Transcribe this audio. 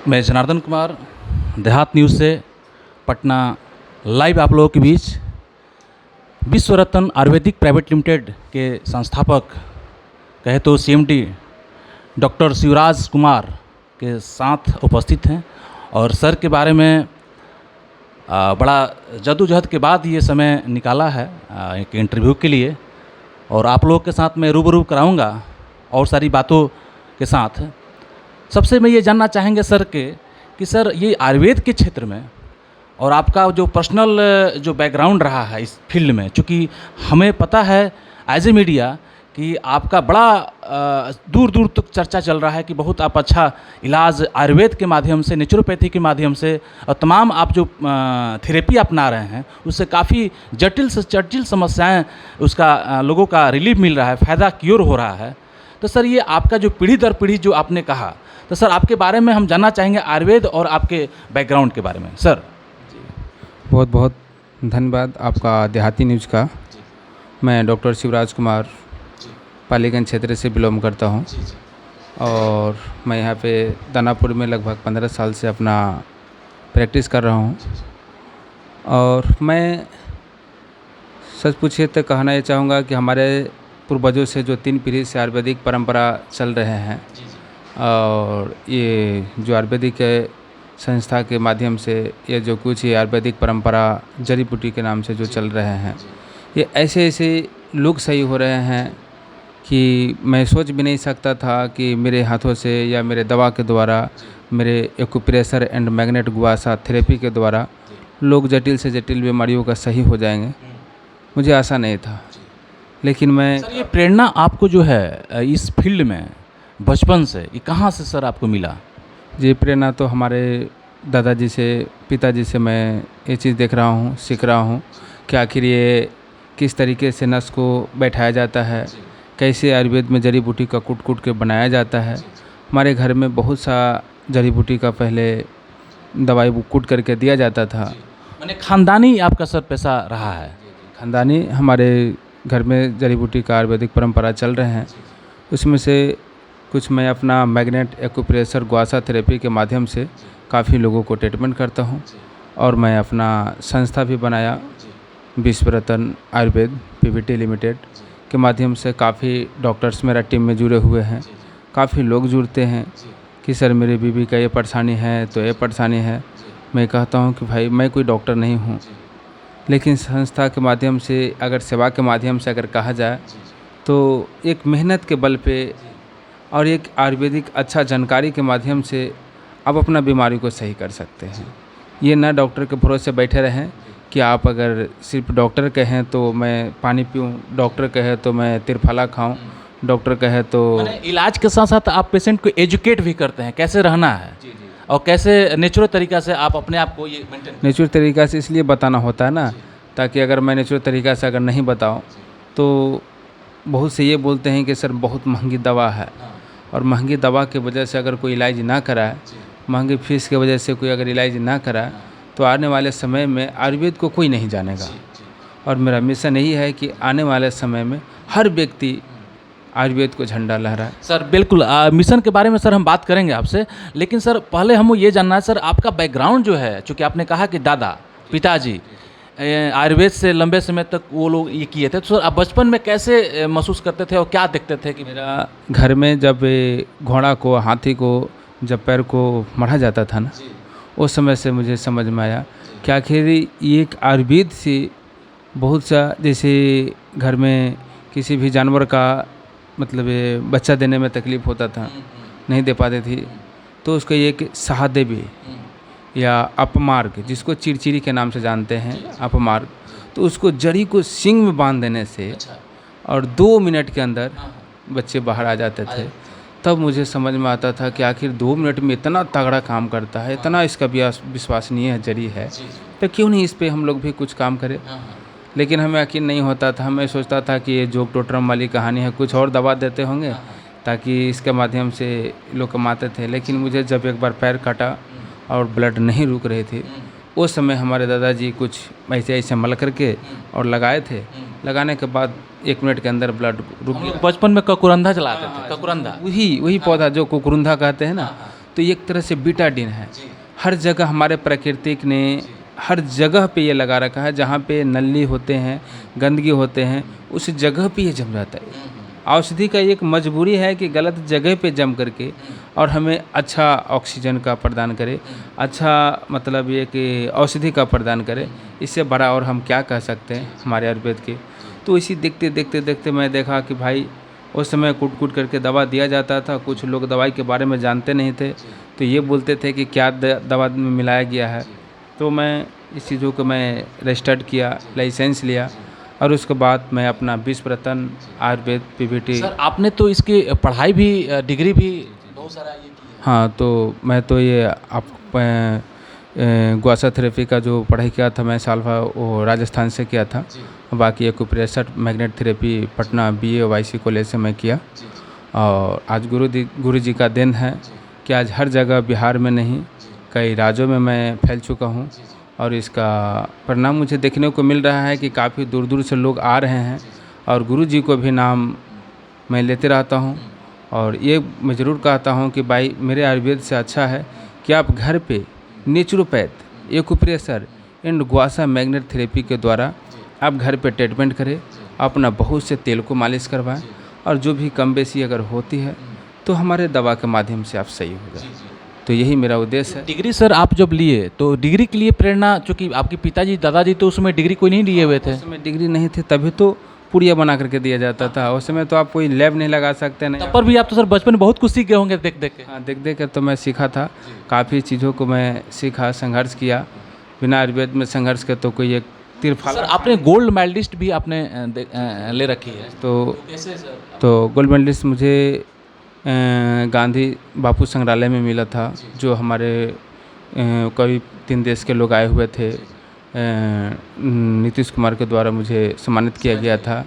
मैं जनार्दन कुमार देहात न्यूज़ से पटना लाइव आप लोगों के बीच विश्व रत्न आयुर्वेदिक प्राइवेट लिमिटेड के संस्थापक कहे तो सीएमडी डॉक्टर शिवराज कुमार के साथ उपस्थित हैं और सर के बारे में बड़ा जद्दोजहद के बाद ये समय निकाला है एक इंटरव्यू के लिए और आप लोगों के साथ मैं रूबरू कराऊंगा और सारी बातों के साथ। सबसे मैं ये जानना चाहेंगे सर कि सर ये आयुर्वेद के क्षेत्र में और आपका जो पर्सनल जो बैकग्राउंड रहा है इस फील्ड में, चूँकि हमें पता है एज ए मीडिया कि आपका बड़ा दूर दूर तक चर्चा चल रहा है कि बहुत आप अच्छा इलाज आयुर्वेद के माध्यम से, नेचुरोपैथी के माध्यम से और तमाम आप जो थेरेपी अपना रहे हैं उससे काफ़ी जटिल से जटिल समस्याएं उसका लोगों का रिलीफ मिल रहा है, फ़ायदा क्योर हो रहा है। तो सर ये आपका जो पीढ़ी दर पीढ़ी जो आपने कहा, तो सर आपके बारे में हम जानना चाहेंगे आयुर्वेद और आपके बैकग्राउंड के बारे में सर। बहुत बहुत धन्यवाद आपका देहाती न्यूज़ का। मैं डॉक्टर शिवराज कुमार पालीगंज क्षेत्र से बिलोंग करता हूं और मैं यहाँ पे दानापुर में लगभग 15 साल से अपना प्रैक्टिस कर रहा हूं। और मैं सच पूछिए तो कहना ये चाहूँगा कि हमारे पूर्वजों से जो 3 पीढ़ी से आयुर्वेदिक परंपरा चल रहे हैं और ये जो आयुर्वेदिक संस्था के माध्यम से ये जो कुछ ये आयुर्वेदिक परंपरा जड़ी बूटी के नाम से जो चल रहे हैं, ये ऐसे ऐसे लोग सही हो रहे हैं कि मैं सोच भी नहीं सकता था कि मेरे हाथों से या मेरे दवा के द्वारा, मेरे एक्यूप्रेशर एंड मैग्नेट गुआसा थेरेपी के द्वारा लोग जटिल से जटिल बीमारियों का सही हो जाएंगे। मुझे आशा नहीं था, लेकिन मैं सर ये प्रेरणा आपको जो है इस फील्ड में बचपन से ये कहाँ से सर आपको मिला? जी, प्रेरणा तो हमारे दादाजी से, पिताजी से मैं ये चीज़ देख रहा हूँ, सीख रहा हूँ कि आखिर ये किस तरीके से नस को बैठाया जाता है, कैसे आयुर्वेद में जड़ी बूटी का कूट कूट के बनाया जाता है। हमारे घर में बहुत सा जड़ी बूटी का पहले दवाई कूट करके दिया जाता था। मैंने खानदानी आपका सर पैसा रहा है? खानदानी हमारे घर में जड़ी बूटी का आयुर्वेदिक परंपरा चल रहे हैं, उसमें से कुछ मैं अपना मैग्नेट एक्यूप्रेशर गुआसा थेरेपी के माध्यम से काफ़ी लोगों को ट्रीटमेंट करता हूं। और मैं अपना संस्था भी बनाया विश्व रत्न आयुर्वेद पीवीटी लिमिटेड के माध्यम से। काफ़ी डॉक्टर्स मेरा टीम में जुड़े हुए हैं, काफ़ी लोग जुड़ते हैं कि सर मेरी बीवी का ये परेशानी है तो ये परेशानी है। मैं कहता हूं कि भाई मैं कोई डॉक्टर नहीं हूं, लेकिन संस्था के माध्यम से अगर सेवा के माध्यम से अगर कहा जाए तो एक मेहनत के बल पे और एक आयुर्वेदिक अच्छा जानकारी के माध्यम से आप अपना बीमारी को सही कर सकते हैं। ये ना डॉक्टर के भरोसे बैठे रहें कि आप अगर सिर्फ डॉक्टर कहें तो मैं पानी पीऊँ, डॉक्टर कहे तो मैं तिरफला खाऊं, डॉक्टर कहे तो इलाज के साथ साथ आप पेशेंट को एजुकेट भी करते हैं कैसे रहना है और कैसे नेचुरल तरीक़ा से आप अपने आप को ये मेंटेन। नेचुरल तरीक़ा से इसलिए बताना होता है ना, ताकि अगर मैं नेचुरल तरीक़ा से अगर नहीं बताऊँ तो बहुत से ये बोलते हैं कि सर बहुत महंगी दवा है, और महंगी दवा की वजह से अगर कोई इलाज ना कराए, महंगी फीस की वजह से कोई अगर इलाज ना कराए तो आने वाले समय में आयुर्वेद को कोई नहीं जानेगा। और मेरा मिशन यही है कि आने वाले समय में हर व्यक्ति आयुर्वेद को झंडा लहराए। सर बिल्कुल मिशन के बारे में सर हम बात करेंगे आपसे, लेकिन सर पहले हमको ये जानना है सर आपका बैकग्राउंड जो है, चूँकि आपने कहा कि दादा पिताजी आयुर्वेद से लंबे समय तक वो लोग ये किए थे, तो सर आप बचपन में कैसे महसूस करते थे और क्या देखते थे? कि मेरा घर में जब घोड़ा को, हाथी को जब पैर को मढ़ा जाता था ना, उस समय से मुझे समझ में आया कि आखिर ये एक आयुर्वेद से बहुत सा, जैसे घर में किसी भी जानवर का मतलब बच्चा देने में तकलीफ़ होता था, नहीं दे पाते थी, तो उसका एक सहदेवी या अपमार्ग, जिसको चिड़चिड़ी के नाम से जानते हैं, अपमार्ग, तो उसको जड़ी को सींग में बांध देने से और 2 मिनट के अंदर बच्चे बाहर आ जाते थे। तब मुझे समझ में आता था कि आखिर 2 मिनट में इतना तगड़ा काम करता है, इतना इसका विश्वसनीय जड़ी है, तो क्यों नहीं इस पर हम लोग भी कुछ काम करें। लेकिन हमें यकीन नहीं होता था, मैं सोचता था कि ये जोक टोटरम वाली कहानी है, कुछ और दवा देते होंगे ताकि इसके माध्यम से लोग कमाते थे। लेकिन मुझे जब एक बार पैर काटा और ब्लड नहीं रुक रहे थे, उस समय हमारे दादाजी कुछ ऐसे ऐसे मल करके और लगाए थे। लगाने के बाद 1 मिनट के अंदर ब्लड रुक गया। बचपन में ककुरंधा चलाते थे, ककुरंधा वही पौधा जो कुकुरुंधा कहते हैं ना, तो ये एक तरह से बीटाडीन है। हर जगह हमारे प्राकृतिक ने हर जगह पे ये लगा रखा है, जहाँ पे नली होते हैं, गंदगी होते हैं, उस जगह पे ये जम जाता है। औषधि का एक मजबूरी है कि गलत जगह पे जम करके और हमें अच्छा ऑक्सीजन का प्रदान करे, अच्छा मतलब ये कि औषधि का प्रदान करे। इससे बड़ा और हम क्या कह सकते हैं हमारे आयुर्वेद के। तो इसी देखते देखते देखते मैं देखा कि भाई उस समय कूट कूट करके दवा दिया जाता था। कुछ लोग दवाई के बारे में जानते नहीं थे, तो ये बोलते थे कि क्या दवा में मिलाया गया है। तो मैं इस चीज़ों को मैं रजिस्टर्ड किया, लाइसेंस लिया और उसके बाद मैं अपना विश्व रत्न आयुर्वेद पीवीटी। सर आपने तो इसकी पढ़ाई भी डिग्री भी बहुत सारा ये की है। हाँ, तो मैं तो ये आप गुआसा थेरेपी का जो पढ़ाई किया था मैं साल भर वो राजस्थान से किया था। बाकी acupressure magnet therapy Patna BAYC college से मैं किया। और आज गुरु जी का देन है कि आज हर जगह बिहार में नहीं कई राज्यों में मैं फैल चुका हूँ और इसका परिणाम मुझे देखने को मिल रहा है कि काफ़ी दूर दूर से लोग आ रहे हैं और गुरु जी को भी नाम मैं लेते रहता हूँ। और ये मैं ज़रूर कहता हूँ कि भाई मेरे आयुर्वेद से अच्छा है कि आप घर पे naturopath acupressure and gua sha magnet therapy के द्वारा आप घर पे ट्रीटमेंट करें, अपना बहुत से तेल को मालिश करवाएं और जो भी कम बेसी अगर होती है तो हमारे दवा के माध्यम से आप सही हो जाए। तो यही मेरा उद्देश्य है। डिग्री सर आप जब लिए तो डिग्री के लिए प्रेरणा, चूँकि आपके पिताजी दादाजी तो उसमें डिग्री कोई नहीं लिए हुए थे। उस समय डिग्री नहीं थे, तभी तो पुड़िया बना करके दिया जाता था। उस समय तो आप कोई लैब नहीं लगा सकते नहीं। तब पर भी आप तो सर बचपन में बहुत कुछ सीख गए होंगे देख देख के। हाँ, देख देख कर तो मैं सीखा था, काफ़ी चीज़ों को मैं सीखा, संघर्ष किया। बिना आयुर्वेद में संघर्ष के तो कोई एक तिरफाल। सर आपने गोल्ड मेडलिस्ट भी आपने ले रखी है, तो कैसे सर? तो गोल्ड मेडलिस्ट मुझे गांधी बापू संग्रहालय में मिला था, जो हमारे करीब 3 देश के लोग आए हुए थे। नीतीश कुमार के द्वारा मुझे सम्मानित किया गया था